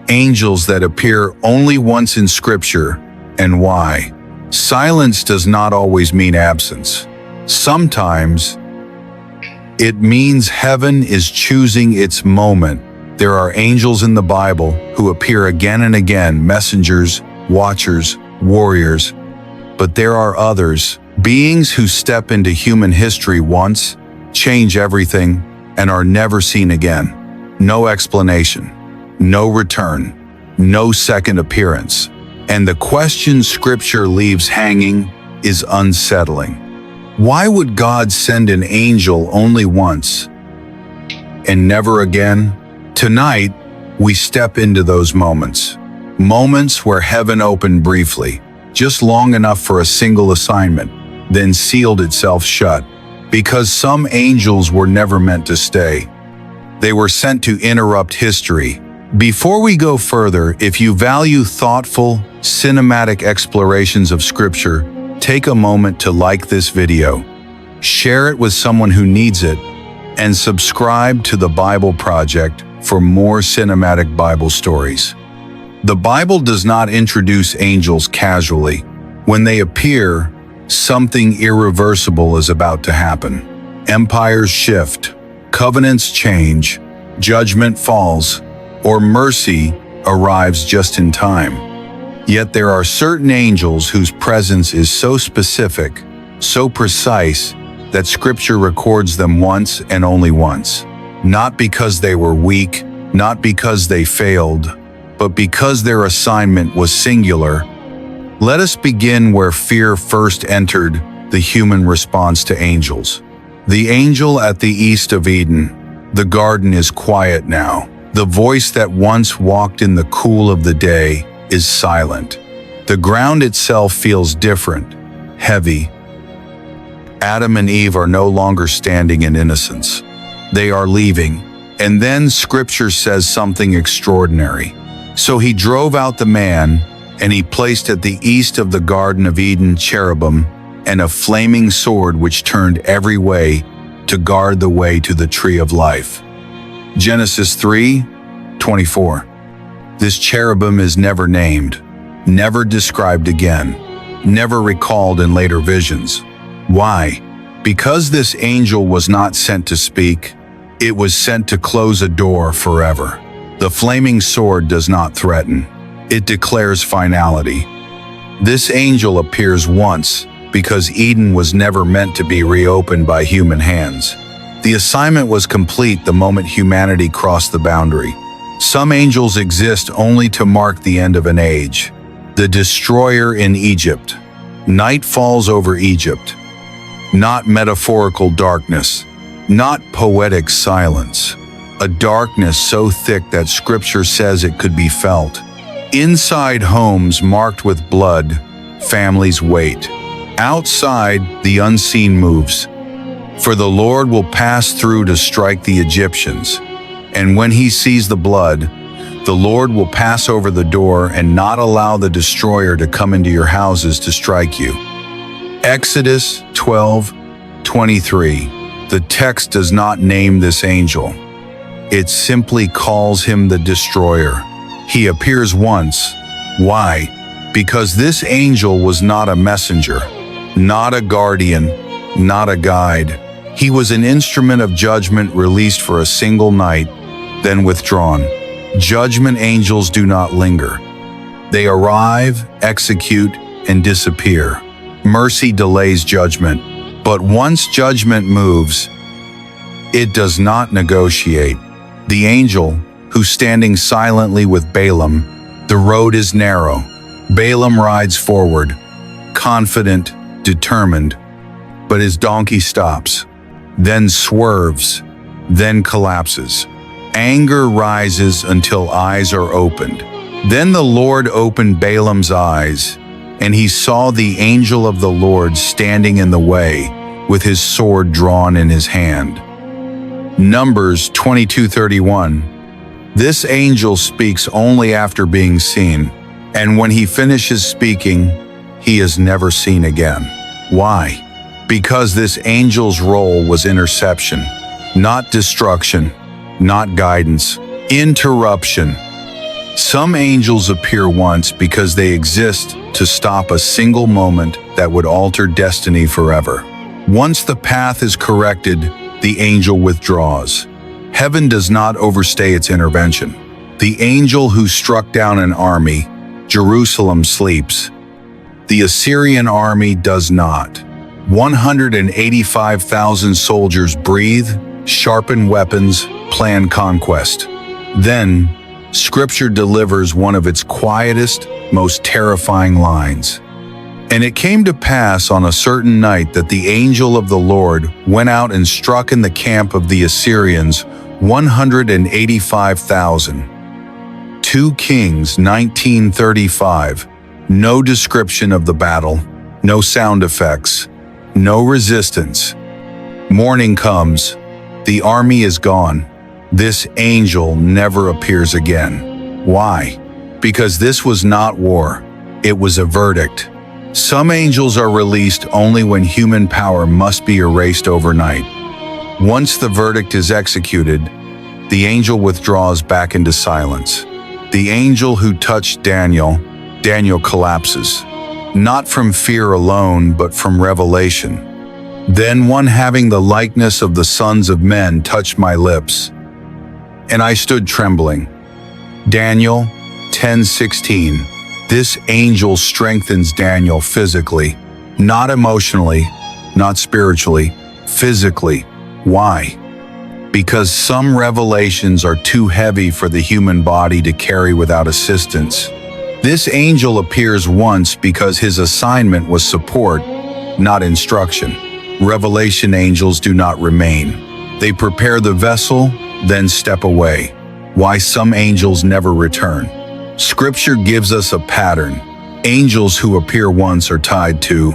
angels that appear only once in Scripture, and why. Silence does not always mean absence. Sometimes it means heaven is choosing its moment. There are angels in the Bible who appear again and again, messengers, watchers, warriors. But there are others, beings who step into human history once, change everything, and are never seen again. No explanation, no return, no second appearance. And the question Scripture leaves hanging is unsettling. Why would God send an angel only once and never again? Tonight, we step into those moments. Moments where heaven opened briefly, just long enough for a single assignment, then sealed itself shut. Because some angels were never meant to stay. They were sent to interrupt history. Before we go further, if you value thoughtful, cinematic explorations of Scripture, take a moment to like this video, share it with someone who needs it, and subscribe to the Bible Project for more cinematic Bible stories. The Bible does not introduce angels casually. When they appear, something irreversible is about to happen. Empires shift, covenants change, judgment falls, or mercy arrives just in time. Yet there are certain angels whose presence is so specific, so precise, that Scripture records them once and only once. Not because they were weak, not because they failed, but because their assignment was singular. Let us begin where fear first entered the human response to angels. The angel at the east of Eden. The garden is quiet now. The voice that once walked in the cool of the day is silent. The ground itself feels different, heavy. Adam and Eve are no longer standing in innocence. They are leaving. And then Scripture says something extraordinary. So he drove out the man, and he placed at the east of the Garden of Eden cherubim and a flaming sword which turned every way to guard the way to the tree of life. Genesis 3:24. This cherubim is never named, never described again, never recalled in later visions. Why? Because this angel was not sent to speak, it was sent to close a door forever. The flaming sword does not threaten. It declares finality. This angel appears once because Eden was never meant to be reopened by human hands. The assignment was complete the moment humanity crossed the boundary. Some angels exist only to mark the end of an age. The destroyer in Egypt. Night falls over Egypt. Not metaphorical darkness, not poetic silence. A darkness so thick that Scripture says it could be felt. Inside homes marked with blood, families wait. Outside, the unseen moves. For the Lord will pass through to strike the Egyptians. And when he sees the blood, the Lord will pass over the door and not allow the destroyer to come into your houses to strike you. Exodus 12:23. The text does not name this angel. It simply calls him the destroyer. He appears once. Why? Because this angel was not a messenger, not a guardian, not a guide. He was an instrument of judgment released for a single night, then withdrawn. Judgment angels do not linger. They arrive, execute, and disappear. Mercy delays judgment, but once judgment moves, it does not negotiate. The angel, who's standing silently with Balaam, the road is narrow. Balaam rides forward, confident, determined, but his donkey stops, then swerves, then collapses. Anger rises until eyes are opened. Then the Lord opened Balaam's eyes, and he saw the angel of the Lord standing in the way, with his sword drawn in his hand. Numbers 22:31. This angel speaks only after being seen, and when he finishes speaking, he is never seen again. Why? Because this angel's role was interception, not destruction, not guidance, interruption. Some angels appear once because they exist to stop a single moment that would alter destiny forever. Once the path is corrected, the angel withdraws. Heaven does not overstay its intervention. The angel who struck down an army, Jerusalem, sleeps. The Assyrian army does not. 185,000 soldiers breathe, sharpen weapons, plan conquest. Then, Scripture delivers one of its quietest, most terrifying lines. And it came to pass on a certain night that the angel of the Lord went out and struck in the camp of the Assyrians 185,000. 2 Kings 19:35. No description of the battle, no sound effects, no resistance. Morning comes, the army is gone. This angel never appears again. Why? Because this was not war, it was a verdict. Some angels are released only when human power must be erased overnight. Once the verdict is executed, the angel withdraws back into silence. The angel who touched Daniel collapses, not from fear alone, but from revelation. Then one having the likeness of the sons of men touched my lips, and I stood trembling. Daniel 10:16. This angel strengthens Daniel physically, not emotionally, not spiritually, physically. Why? Because some revelations are too heavy for the human body to carry without assistance. This angel appears once because his assignment was support, not instruction. Revelation angels do not remain. They prepare the vessel, then step away. Why some angels never return. Scripture gives us a pattern. Angels who appear once are tied to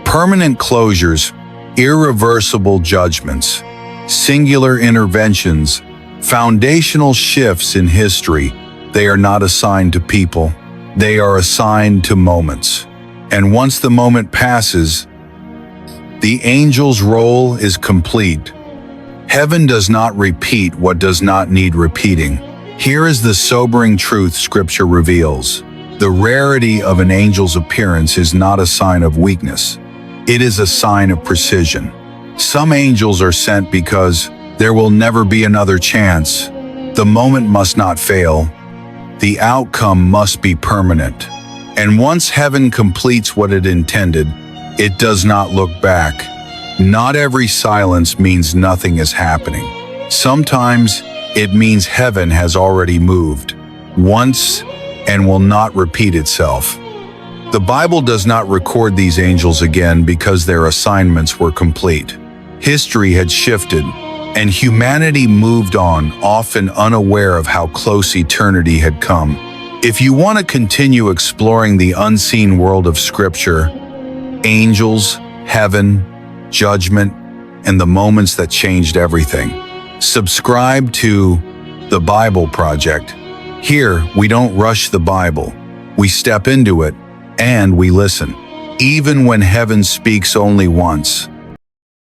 permanent closures, irreversible judgments, singular interventions, foundational shifts in history. They are not assigned to people. They are assigned to moments. And once the moment passes, the angel's role is complete. Heaven does not repeat what does not need repeating. Here is the sobering truth Scripture reveals. The rarity of an angel's appearance is not a sign of weakness. It is a sign of precision. Some angels are sent because there will never be another chance. The moment must not fail. The outcome must be permanent. And once heaven completes what it intended, it does not look back. Not every silence means nothing is happening. Sometimes it means heaven has already moved once and will not repeat itself. The Bible does not record these angels again because their assignments were complete. History had shifted, and humanity moved on, often unaware of how close eternity had come. If you want to continue exploring the unseen world of Scripture, angels, heaven, judgment, and the moments that changed everything, subscribe to The Bible Project. Here, we don't rush the Bible. We step into it, and we listen. Even when heaven speaks only once,